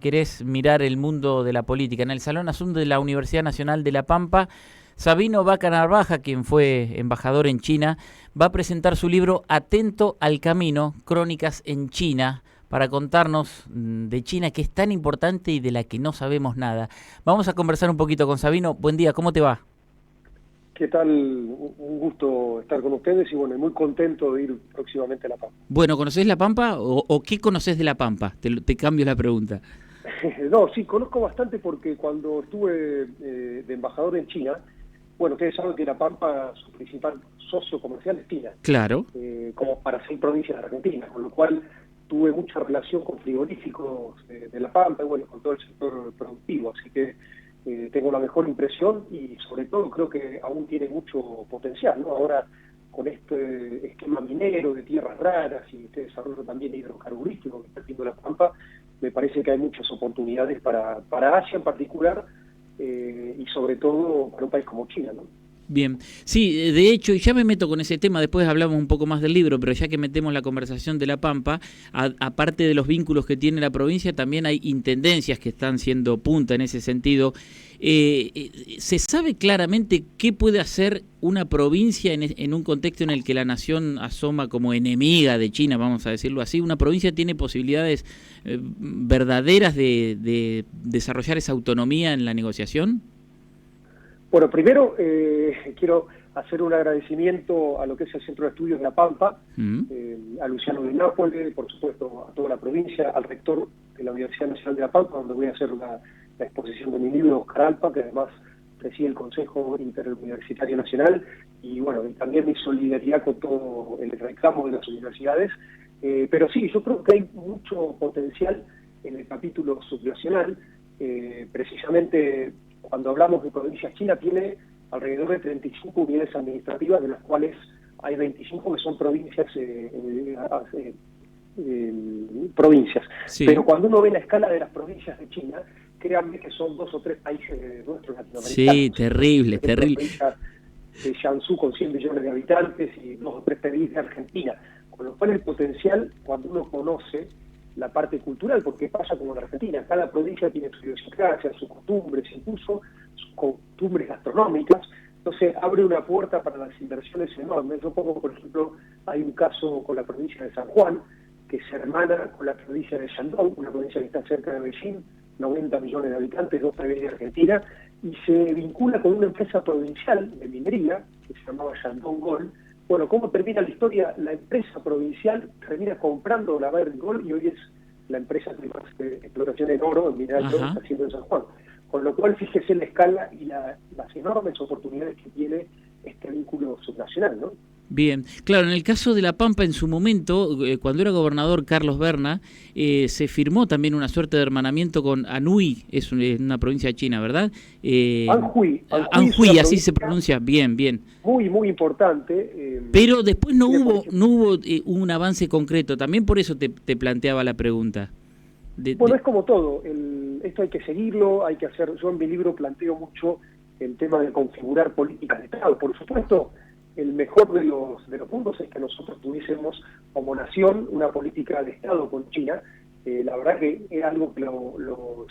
querés mirar el mundo de la política. En el Salón Azul de la Universidad Nacional de La Pampa, Sabino Vaca Narvaja, quien fue embajador en China, va a presentar su libro Atento al Camino, Crónicas en China, para contarnos de China, que es tan importante y de la que no sabemos nada. Vamos a conversar un poquito con Sabino. Buen día, ¿cómo te va? ¿Qué tal? Un gusto estar con ustedes y bueno, muy contento de ir próximamente a La Pampa. Bueno, ¿conocés La Pampa o qué conocés de La Pampa? Te cambio la pregunta. No, sí, conozco bastante porque cuando estuve de embajador en China, bueno, ustedes saben que La Pampa, su principal socio comercial es China, Claro. como para 6 provincias de Argentina, con lo cual tuve mucha relación con frigoríficos de La Pampa y bueno, con todo el sector productivo, así que tengo la mejor impresión y sobre todo creo que aún tiene mucho potencial, ¿no? Ahora con este esquema minero de tierras raras y este desarrollo también hidrocarburístico que está haciendo La Pampa, me parece que hay muchas oportunidades para Asia en particular y sobre todo para un país como China, ¿no? Bien, sí, de hecho, y ya me meto con ese tema, después hablamos un poco más del libro, pero ya que metemos la conversación de La Pampa, aparte de los vínculos que tiene la provincia, también hay intendencias que están siendo punta en ese sentido. ¿Se sabe claramente qué puede hacer una provincia en un contexto en el que la nación asoma como enemiga de China, vamos a decirlo así? ¿Una provincia tiene posibilidades verdaderas de desarrollar esa autonomía en la negociación? Bueno, primero quiero hacer un agradecimiento a lo que es el Centro de Estudios de La Pampa, a Luciano de Nápoles, por supuesto a toda la provincia, al rector de la Universidad Nacional de La Pampa, donde voy a hacer la exposición de mi libro, Oscar Alpa, que además preside el Consejo Interuniversitario Nacional, y bueno, también mi solidaridad con todo el reclamo de las universidades. Pero sí, yo creo que hay mucho potencial en el capítulo subnacional, precisamente. Cuando hablamos de provincias chinas, tiene alrededor de 35 unidades administrativas, de las cuales hay 25 que son provincias. Provincias. Sí. Pero cuando uno ve la escala de las provincias de China, créanme que son 2 o 3 países nuestros latinoamericanos. Sí, terrible, terrible. La provincia de Jiangsu con 100 millones de habitantes y 2 o 3 países de Argentina. Con lo cual el potencial, cuando uno conoce la parte cultural, porque pasa como en Argentina, cada provincia tiene su idiosincrasia, sus costumbres, incluso sus costumbres gastronómicas, entonces abre una puerta para las inversiones enormes. Yo pongo, por ejemplo, hay un caso con la provincia de San Juan, que se hermana con la provincia de Shandong, una provincia que está cerca de Beijing, 90 millones de habitantes, 2 países de Argentina, y se vincula con una empresa provincial de minería, que se llamaba Shandong Gold. Bueno, ¿cómo termina la historia? La empresa provincial termina comprando la Barrick Gold y hoy es la empresa que más explotación en oro, en mineral de oro, está haciendo en San Juan. Con lo cual, fíjese en la escala y las enormes oportunidades que tiene este vínculo subnacional, ¿no? Bien, claro, en el caso de La Pampa en su momento, cuando era gobernador Carlos Berna, se firmó también una suerte de hermanamiento con Anhui, es una provincia china, ¿verdad? Anhui así se pronuncia, bien, bien. Muy, muy importante. Pero después no hubo un avance concreto, también por eso te planteaba la pregunta. Bueno, es como todo, esto hay que seguirlo, hay que hacer, yo en mi libro planteo mucho el tema de configurar políticas de Estado, por supuesto. El mejor de los puntos es que nosotros tuviésemos como nación una política de Estado con China. La verdad que era algo que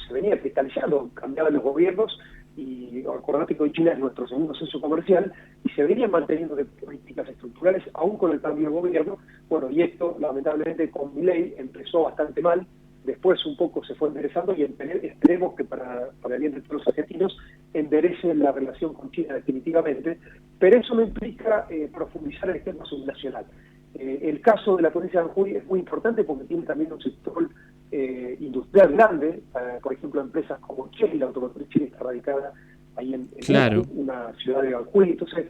se venía cristalizando, cambiaban los gobiernos y acordate que hoy China es nuestro segundo socio comercial y se venían manteniendo de políticas estructurales aún con el cambio de gobierno. Bueno, y esto lamentablemente con Milei empezó bastante mal, después un poco se fue enderezando y esperemos que para el bien de todos los argentinos enderece la relación con China definitivamente, pero eso no implica profundizar el tema subnacional. El caso de la provincia de Jujuy es muy importante porque tiene también un sector industrial grande, por ejemplo empresas como Chery, la automotriz Chery está radicada ahí en Claro. una ciudad de Jujuy. Entonces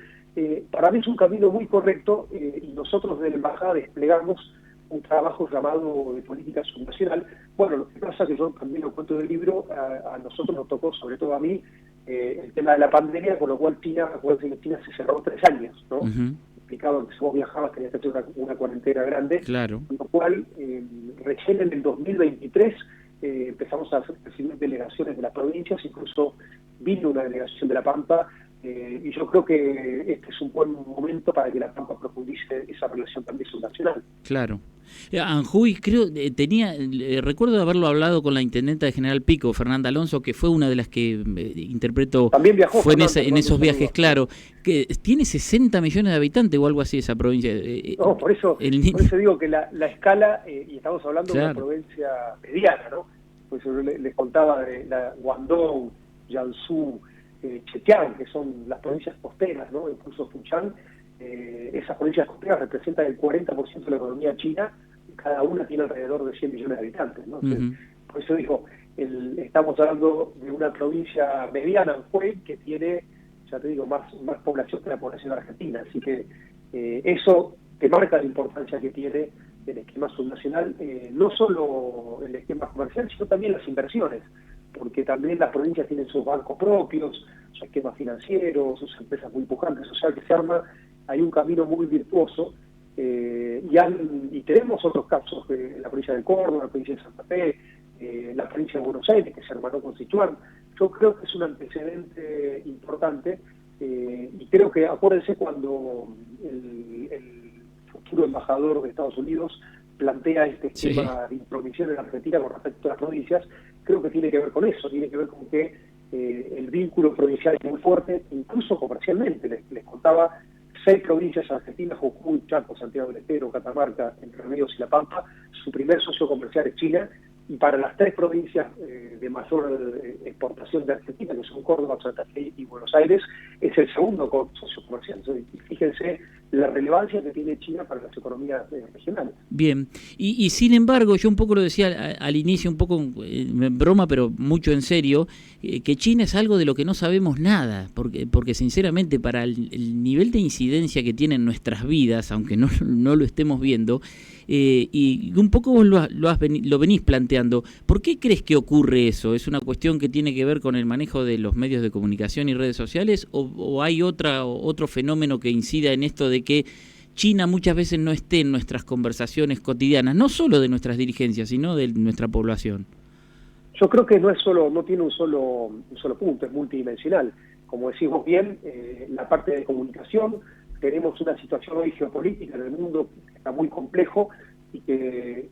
para mí es un camino muy correcto y nosotros de la embajada desplegamos un trabajo llamado de política subnacional. Bueno, lo que pasa es que yo también lo cuento en el libro, a nosotros nos tocó, sobre todo a mí, el tema de la pandemia, con lo cual China se cerró 3 años, ¿no? Explicaba que si vos viajabas tenías que hacer una cuarentena grande, Claro. con lo cual recién en el 2023 empezamos a recibir delegaciones de las provincias, incluso vino una delegación de La Pampa y yo creo que este es un buen momento para que La Pampa profundice esa relación también subnacional. Claro. Anjuy, creo, recuerdo haberlo hablado con la intendenta de General Pico, Fernanda Alonso, que fue una de las que interpreto, también viajó fue Fernanda, en esos viajes, claro, que tiene 60 millones de habitantes o algo así esa provincia. No, por eso digo que la escala, y estamos hablando de una provincia mediana, ¿no? Pues yo les contaba de la Guangdong, Jiangsu, Zhejiang, que son las provincias costeras, ¿no? Incluso Fujian. Esas provincias costeras representan el 40% de la economía china, y cada una tiene alrededor de 100 millones de habitantes, ¿no? Entonces, por eso digo, estamos hablando de una provincia mediana, Anhui, que tiene, ya te digo, más población que la población argentina, así que eso te marca la importancia que tiene el esquema subnacional, no solo el esquema comercial, sino también las inversiones, porque también las provincias tienen sus bancos propios, sus esquemas financieros, sus empresas muy pujantes, o sea que se arma, hay un camino muy virtuoso, y tenemos otros casos, la provincia de Córdoba, la provincia de Santa Fe, la provincia de Buenos Aires, que se hermanó con Sichuan. Yo creo que es un antecedente importante, y creo que, acuérdense, cuando el futuro embajador de Estados Unidos plantea este esquema de intromisión en Argentina con respecto a las provincias, creo que tiene que ver con eso, tiene que ver con que el vínculo provincial es muy fuerte, incluso comercialmente. Les contaba 6 provincias argentinas: Jujuy, Chaco, Santiago del Estero, Catamarca, Entre Ríos y La Pampa. Su primer socio comercial es China, y para las 3 provincias de mayor exportación de Argentina, que son Córdoba, Santa Fe y Buenos Aires, es el segundo socio comercial. Y fíjense la relevancia que tiene China para las economías regionales. Bien, y sin embargo, yo un poco lo decía al inicio, un poco en broma, pero mucho en serio, que China es algo de lo que no sabemos nada, porque sinceramente para el nivel de incidencia que tiene en nuestras vidas, aunque no lo estemos viendo, y un poco vos lo venís planteando, ¿por qué crees que ocurre eso? ¿Es una cuestión que tiene que ver con el manejo de los medios de comunicación y redes sociales, o hay otro fenómeno que incida en esto de que China muchas veces no esté en nuestras conversaciones cotidianas, no solo de nuestras dirigencias, sino de nuestra población? Yo creo que no tiene un solo punto, es multidimensional. Como decís vos bien, la parte de comunicación, tenemos una situación hoy geopolítica en el mundo que está muy complejo, y que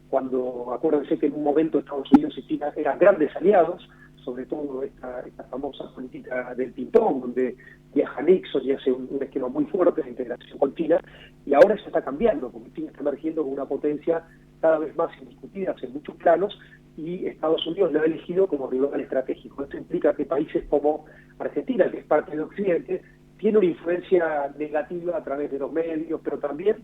acuérdense que en un momento Estados Unidos y China eran grandes aliados, sobre todo esta famosa política del ping-pong, donde viaja Nixon y hace un esquema muy fuerte de integración con China, y ahora eso está cambiando, porque China está emergiendo como una potencia cada vez más indiscutida en muchos planos, y Estados Unidos lo ha elegido como rival estratégico. Esto implica que países como Argentina, que es parte de Occidente, tiene una influencia negativa a través de los medios, pero también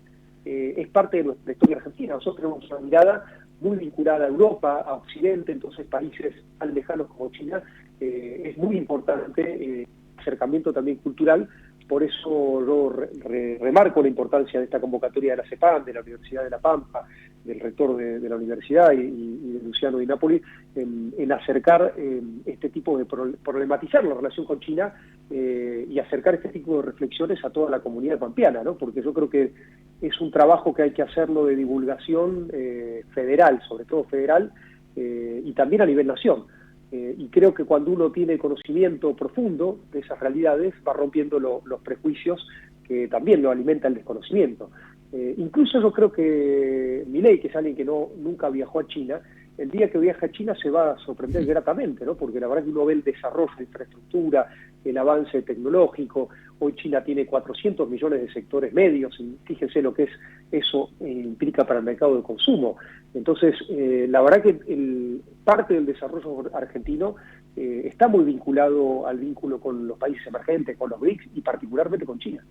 es parte de nuestra historia argentina. Nosotros tenemos una mirada muy vinculada a Europa, a Occidente, entonces países tan lejanos como China, es muy importante acercamiento también cultural. Por eso yo remarco la importancia de esta convocatoria de la CEPAM, de la Universidad de La Pampa, del rector de la universidad y de Luciano Di Napoli, en acercar este tipo de problematizar la relación con China, y acercar este tipo de reflexiones a toda la comunidad pampeana, ¿no? Porque yo creo que es un trabajo que hay que hacerlo de divulgación federal, sobre todo federal, y también a nivel nación. Y creo que cuando uno tiene conocimiento profundo de esas realidades, va rompiendo los prejuicios que también lo alimenta el desconocimiento. Incluso yo creo que Milei, que es alguien que nunca viajó a China, el día que viaja a China se va a sorprender gratamente, ¿no? Porque la verdad que uno ve el desarrollo de infraestructura, el avance tecnológico. Hoy China tiene 400 millones de sectores medios, y fíjense lo que eso implica para el mercado de consumo. Entonces, la verdad que parte del desarrollo argentino está muy vinculado al vínculo con los países emergentes, con los BRICS y particularmente con China.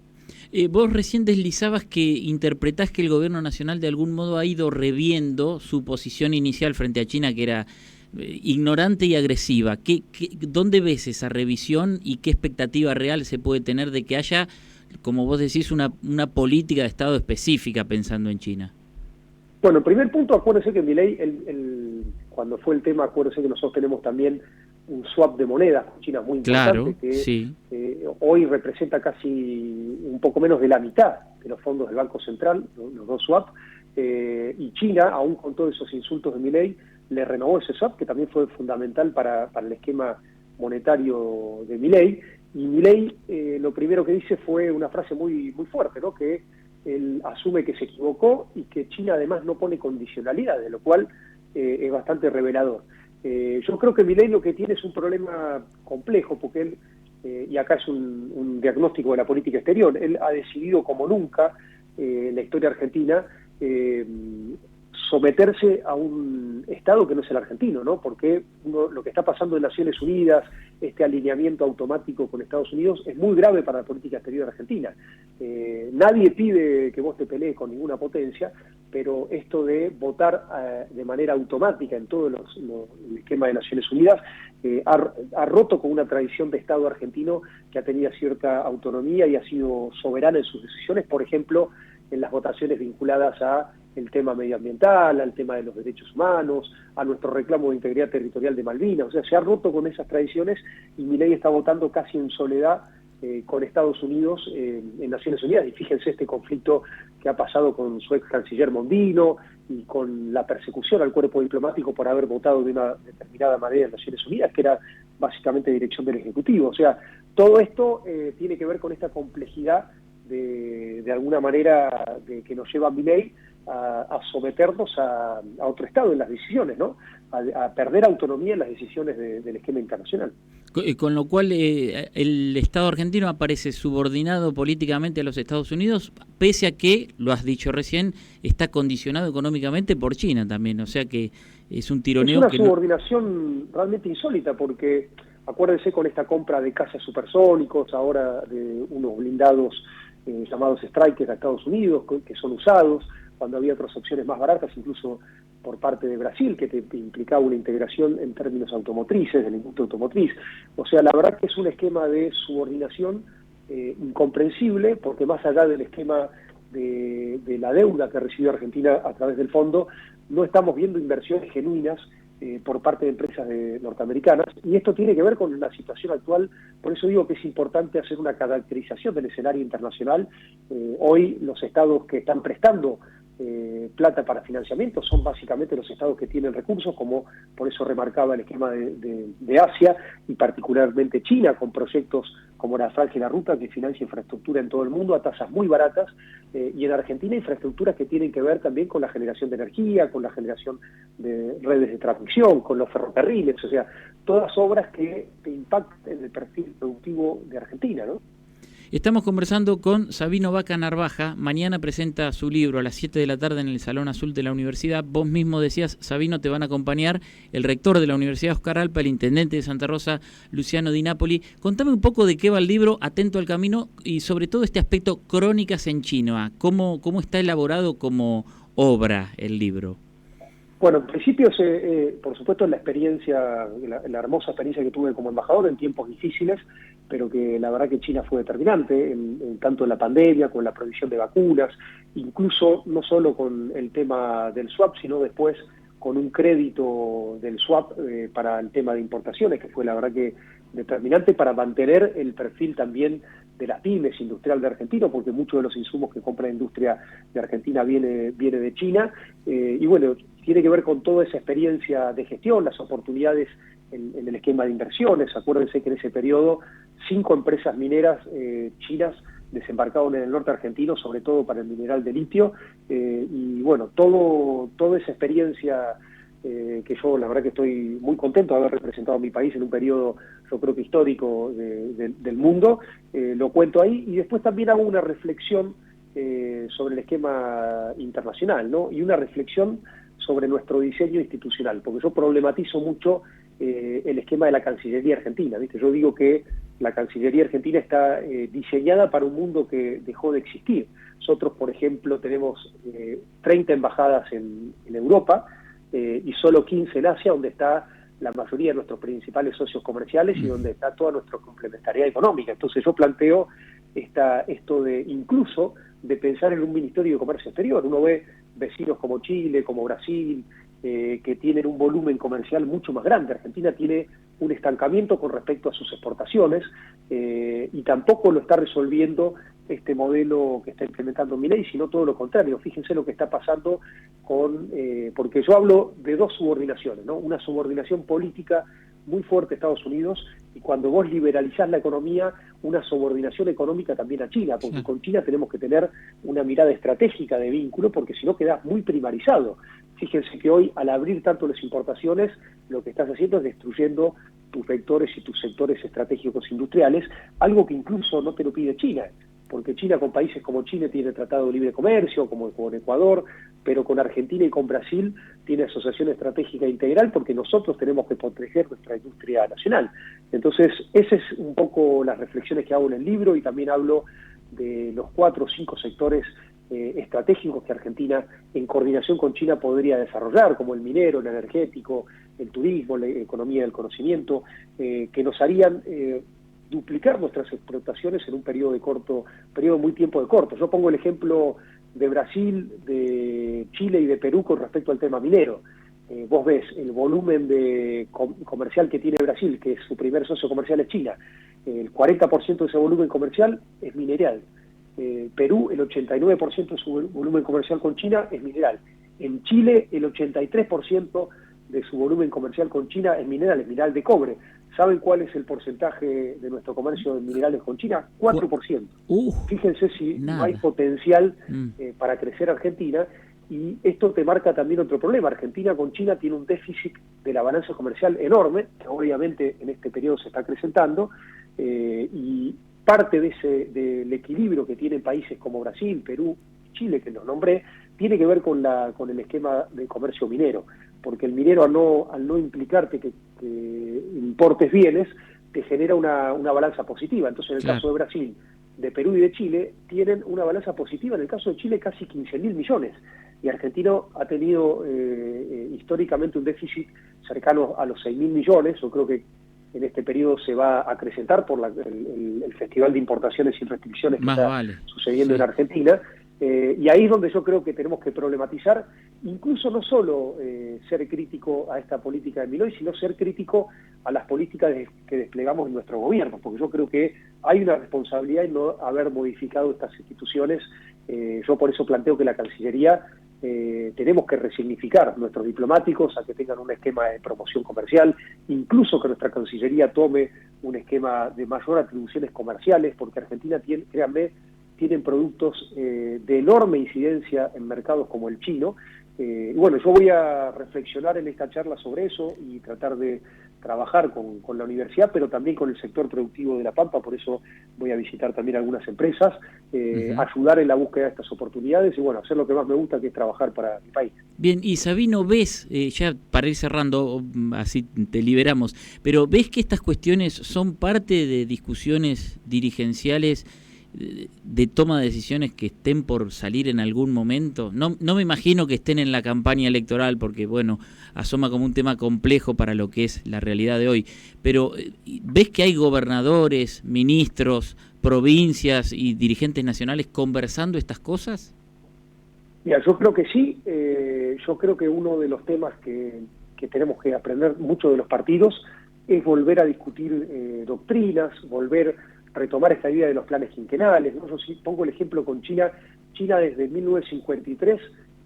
Vos recién deslizabas que interpretás que el gobierno nacional de algún modo ha ido reviendo su posición inicial frente a China, que era ignorante y agresiva. ¿Dónde ves esa revisión y qué expectativa real se puede tener de que haya, como vos decís, una política de Estado específica pensando en China? Bueno, en primer punto, acuérdense que Milei, cuando fue el tema, acuérdense que nosotros tenemos también un swap de monedas con China muy importante, claro, que sí. Hoy representa casi un poco menos de la mitad de los fondos del Banco Central, los dos swap, y China, aún con todos esos insultos de Milei, le renovó ese swap, que también fue fundamental para el esquema monetario de Milei, Y Milei lo primero que dice fue una frase muy, muy fuerte, ¿no? Que él asume que se equivocó y que China además no pone condicionalidades, lo cual es bastante revelador. Yo creo que Milei lo que tiene es un problema complejo, porque él, y acá es un diagnóstico de la política exterior, él ha decidido como nunca en la historia argentina someterse a un Estado que no es el argentino, ¿no? Porque lo que está pasando en Naciones Unidas, este alineamiento automático con Estados Unidos, es muy grave para la política exterior argentina. Nadie pide que vos te pelees con ninguna potencia, pero esto de votar de manera automática en todo el esquema de Naciones Unidas ha roto con una tradición de Estado argentino que ha tenido cierta autonomía y ha sido soberana en sus decisiones, por ejemplo, en las votaciones vinculadas a el tema medioambiental, al tema de los derechos humanos, a nuestro reclamo de integridad territorial de Malvinas. O sea, se ha roto con esas tradiciones y Milei está votando casi en soledad con Estados Unidos en Naciones Unidas. Y fíjense este conflicto que ha pasado con su ex canciller Mondino y con la persecución al cuerpo diplomático por haber votado de una determinada manera en Naciones Unidas, que era básicamente dirección del Ejecutivo. O sea, todo esto tiene que ver con esta complejidad de alguna manera que nos lleva a Milei a someternos a otro Estado en las decisiones, ¿no? A perder autonomía en las decisiones del esquema internacional. Con lo cual el Estado argentino aparece subordinado políticamente a los Estados Unidos, pese a que, lo has dicho recién, está condicionado económicamente por China también, o sea que es un tironeo. Es una subordinación realmente insólita, porque acuérdense con esta compra de cazas supersónicos, ahora de unos blindados llamados Strikers a Estados Unidos, que son usados, cuando había otras opciones más baratas, incluso por parte de Brasil, que te implicaba una integración en términos automotrices, de la industria automotriz. O sea, la verdad que es un esquema de subordinación incomprensible, porque más allá del esquema de la deuda que recibió Argentina a través del fondo, no estamos viendo inversiones genuinas por parte de empresas norteamericanas, y esto tiene que ver con la situación actual. Por eso digo que es importante hacer una caracterización del escenario internacional. Hoy los estados que están prestando plata para financiamiento son básicamente los estados que tienen recursos, como por eso remarcaba el esquema de Asia y particularmente China, con proyectos como la Franja y la Ruta, que financia infraestructura en todo el mundo a tasas muy baratas, y en Argentina infraestructuras que tienen que ver también con la generación de energía, con la generación de redes de transmisión, con los ferrocarriles, o sea, todas obras que impactan en el perfil productivo de Argentina, ¿no? Estamos conversando con Sabino Vaca Narvaja. Mañana presenta su libro a las 7 de la tarde en el Salón Azul de la Universidad. Vos mismo decías, Sabino, te van a acompañar el rector de la Universidad Oscar Alpa, el intendente de Santa Rosa, Luciano Di Napoli. Contame un poco de qué va el libro, Atento al Camino, y sobre todo este aspecto Crónicas en China. ¿Cómo está elaborado como obra el libro? Bueno, en principio, por supuesto, la experiencia, la hermosa experiencia que tuve como embajador en tiempos difíciles, pero que la verdad que China fue determinante, tanto en la pandemia, con la provisión de vacunas, incluso no solo con el tema del swap, sino después con un crédito del swap para el tema de importaciones, que fue la verdad que determinante para mantener el perfil también de las pymes industrial de Argentina, porque muchos de los insumos que compra la industria de Argentina viene de China, y bueno, tiene que ver con toda esa experiencia de gestión, las oportunidades en el esquema de inversiones. Acuérdense que en ese periodo 5 empresas mineras chinas desembarcaron en el norte argentino, sobre todo para el mineral de litio, y bueno, toda esa experiencia que yo la verdad que estoy muy contento de haber representado a mi país en un periodo, yo creo que histórico del mundo, lo cuento ahí, y después también hago una reflexión sobre el esquema internacional, ¿no? Y una reflexión sobre nuestro diseño institucional, porque yo problematizo mucho el esquema de la Cancillería Argentina, ¿viste? Yo digo que la Cancillería Argentina está diseñada para un mundo que dejó de existir. Nosotros, por ejemplo, tenemos 30 embajadas en Europa y solo 15 en Asia, donde está la mayoría de nuestros principales socios comerciales y donde está toda nuestra complementariedad económica. Entonces yo planteo esto de incluso de pensar en un Ministerio de Comercio Exterior. Uno ve vecinos como Chile, como Brasil, que tienen un volumen comercial mucho más grande. Argentina tiene un estancamiento con respecto a sus exportaciones y tampoco lo está resolviendo este modelo que está implementando Milei, sino todo lo contrario. Fíjense lo que está pasando porque yo hablo de dos subordinaciones, ¿no? Una subordinación política muy fuerte a Estados Unidos y cuando vos liberalizás la economía, una subordinación económica también a China, porque Sí. con China tenemos que tener una mirada estratégica de vínculo, porque si no quedás muy primarizado. Fíjense que hoy, al abrir tanto las importaciones, lo que estás haciendo es destruyendo tus vectores y tus sectores estratégicos industriales, algo que incluso no te lo pide China, porque China con países como Chile tiene tratado de libre comercio, como con Ecuador, pero con Argentina y con Brasil tiene asociación estratégica integral, porque nosotros tenemos que proteger nuestra industria nacional. Entonces, esa es un poco las reflexiones que hago en el libro, y también hablo de los 4 o 5 sectores estratégicos que Argentina, en coordinación con China, podría desarrollar, como el minero, el energético, el turismo, la economía del conocimiento, que nos harían duplicar nuestras explotaciones en un periodo muy tiempo de corto. Yo pongo el ejemplo de Brasil, de Chile y de Perú con respecto al tema minero. Vos ves el volumen comercial que tiene Brasil, que es su primer socio comercial es China. El 40% de ese volumen comercial es mineral. Perú, el 89% de su volumen comercial con China es mineral. En Chile, el 83% de su volumen comercial con China es mineral de cobre. ¿Saben cuál es el porcentaje de nuestro comercio de minerales con China? 4%. Fíjense si Nada. no hay potencial para crecer Argentina, y esto te marca también otro problema. Argentina con China tiene un déficit de la balanza comercial enorme, que obviamente en este periodo se está acrecentando, y parte del equilibrio que tienen países como Brasil, Perú, Chile, que los nombré, tiene que ver con el esquema de comercio minero, porque el minero al no implicarte que importes bienes, te genera una balanza positiva. Entonces, en el caso de Brasil, de Perú y de Chile, tienen una balanza positiva. En el caso de Chile, casi 15.000 millones. Y Argentina ha tenido históricamente un déficit cercano a los 6.000 millones. Yo creo que en este periodo se va a acrecentar por el Festival de Importaciones sin Restricciones que está sucediendo en Argentina. Y ahí es donde yo creo que tenemos que problematizar, incluso no solo ser crítico a esta política de Milei, sino ser crítico a las políticas que desplegamos en nuestro gobierno, porque yo creo que hay una responsabilidad en no haber modificado estas instituciones. Yo por eso planteo que la Cancillería tenemos que resignificar nuestros diplomáticos a que tengan un esquema de promoción comercial, incluso que nuestra Cancillería tome un esquema de mayor atribuciones comerciales, porque Argentina tienen productos de enorme incidencia en mercados como el chino. Bueno, yo voy a reflexionar en esta charla sobre eso y tratar de trabajar con la universidad, pero también con el sector productivo de La Pampa. Por eso voy a visitar también algunas empresas, ayudar en la búsqueda de estas oportunidades y, bueno, hacer lo que más me gusta, que es trabajar para mi país. Bien, y Sabino, ¿ves, ya para ir cerrando, así te liberamos, pero ves que estas cuestiones son parte de discusiones dirigenciales de toma de decisiones que estén por salir en algún momento? No me imagino que estén en la campaña electoral, porque bueno, asoma como un tema complejo para lo que es la realidad de hoy, pero ¿ves que hay gobernadores, ministros, provincias y dirigentes nacionales conversando estas cosas? Mira, yo creo que sí. Yo creo que uno de los temas que tenemos que aprender mucho de los partidos es volver a discutir doctrinas, retomar esta idea de los planes quinquenales, ¿no? Yo sí pongo el ejemplo con China. China desde 1953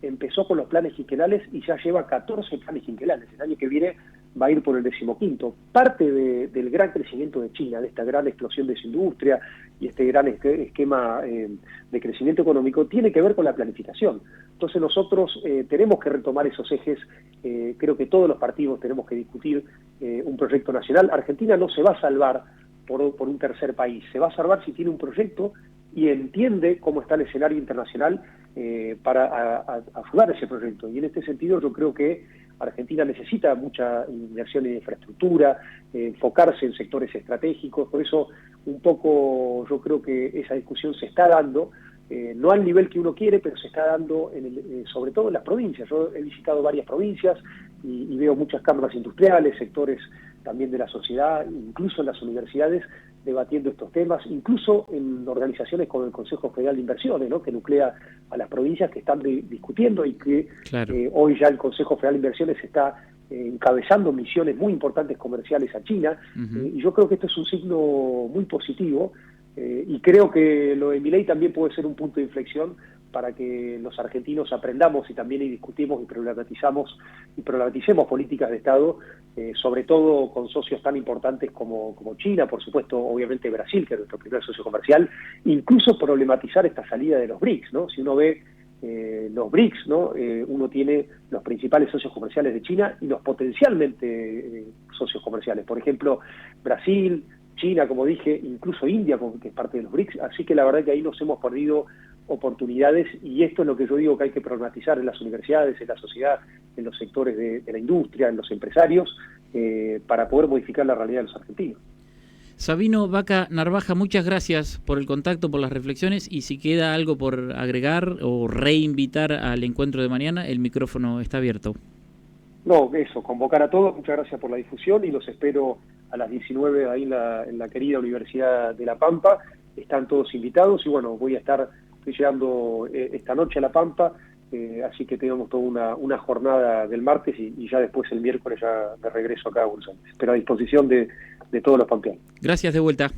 empezó con los planes quinquenales y ya lleva 14 planes quinquenales. El año que viene va a ir por el 15º. Parte del gran crecimiento de China, de esta gran explosión de su industria y este gran esquema de crecimiento económico, tiene que ver con la planificación. Entonces nosotros tenemos que retomar esos ejes. Creo que todos los partidos tenemos que discutir un proyecto nacional. Argentina no se va a salvar por un tercer país, se va a salvar si tiene un proyecto y entiende cómo está el escenario internacional para ayudar a ese proyecto. Y en este sentido yo creo que Argentina necesita mucha inversión en infraestructura, enfocarse en sectores estratégicos. Por eso un poco yo creo que esa discusión se está dando, no al nivel que uno quiere, pero se está dando sobre todo en las provincias. Yo he visitado varias provincias y veo muchas cámaras industriales, sectores también de la sociedad, incluso en las universidades, debatiendo estos temas, incluso en organizaciones como el Consejo Federal de Inversiones, ¿no?, que nuclea a las provincias, que están discutiendo, y que hoy ya el Consejo Federal de Inversiones está encabezando misiones muy importantes comerciales a China. Y yo creo que esto es un signo muy positivo, Y creo que lo de Milei también puede ser un punto de inflexión para que los argentinos aprendamos y también discutimos y problematicemos políticas de Estado, sobre todo con socios tan importantes como China, por supuesto, obviamente Brasil, que es nuestro primer socio comercial, incluso problematizar esta salida de los BRICS, ¿no? Si uno ve los BRICS, ¿no? Uno tiene los principales socios comerciales de China y los potencialmente socios comerciales, por ejemplo, Brasil, China, como dije, incluso India, que es parte de los BRICS, así que la verdad que ahí nos hemos perdido oportunidades, y esto es lo que yo digo que hay que problematizar en las universidades, en la sociedad, en los sectores de la industria, en los empresarios, para poder modificar la realidad de los argentinos. Sabino Vaca Narvaja, muchas gracias por el contacto, por las reflexiones, y si queda algo por agregar o reinvitar al encuentro de mañana, el micrófono está abierto. No, eso, convocar a todos, muchas gracias por la difusión y los espero a las 19 ahí en la querida Universidad de La Pampa. Están todos invitados y bueno, estoy llegando esta noche a La Pampa, así que tenemos toda una jornada del martes y ya después el miércoles ya de regreso acá a Buenos Aires. Pero a disposición de todos los pampeanos. Gracias de vuelta.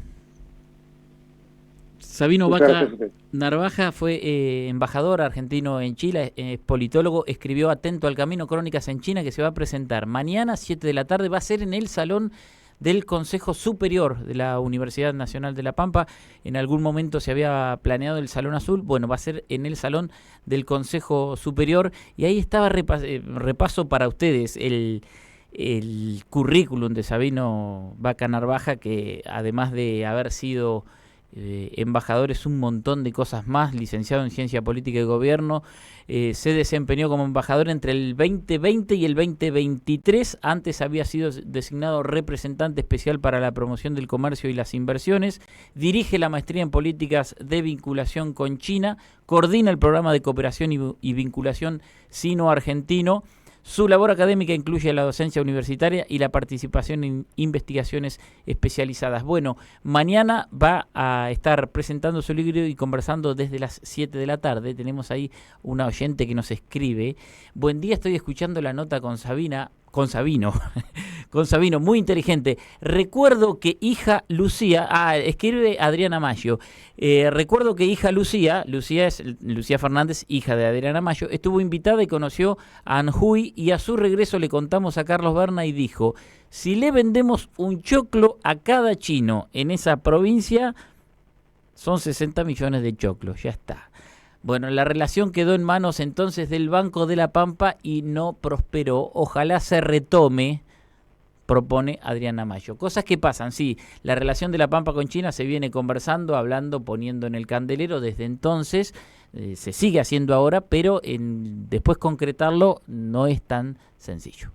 Sabino Vaca Narvaja fue embajador argentino en Chile, es politólogo, escribió Atento al Camino, Crónicas en China, que se va a presentar mañana a 7 de la tarde, va a ser en el Salón del Consejo Superior de la Universidad Nacional de La Pampa. En algún momento se había planeado el Salón Azul, bueno, va a ser en el Salón del Consejo Superior, y ahí estaba repaso para ustedes el currículum de Sabino Vaca Narvaja, que además de haber sido embajador, es un montón de cosas más, licenciado en Ciencia Política y Gobierno, se desempeñó como embajador entre el 2020 y el 2023, antes había sido designado representante especial para la promoción del comercio y las inversiones, dirige la maestría en políticas de vinculación con China, coordina el programa de cooperación y vinculación sino-argentino. Su labor académica incluye la docencia universitaria y la participación en investigaciones especializadas. Bueno, mañana va a estar presentando su libro y conversando desde las 7 de la tarde. Tenemos ahí una oyente que nos escribe. Buen día, estoy escuchando la nota con Sabino, muy inteligente. Recuerdo que hija Lucía, escribe Adriana Mayo, recuerdo que hija Lucía es Lucía Fernández, hija de Adriana Mayo, estuvo invitada y conoció a Anjuy, y a su regreso le contamos a Carlos Berna y dijo, si le vendemos un choclo a cada chino en esa provincia, son 60 millones de choclos, ya está. Bueno, la relación quedó en manos entonces del Banco de la Pampa y no prosperó. Ojalá se retome, propone Adriana Mayo. Cosas que pasan, sí. La relación de la Pampa con China se viene conversando, hablando, poniendo en el candelero desde entonces. Se sigue haciendo ahora, pero después concretarlo no es tan sencillo.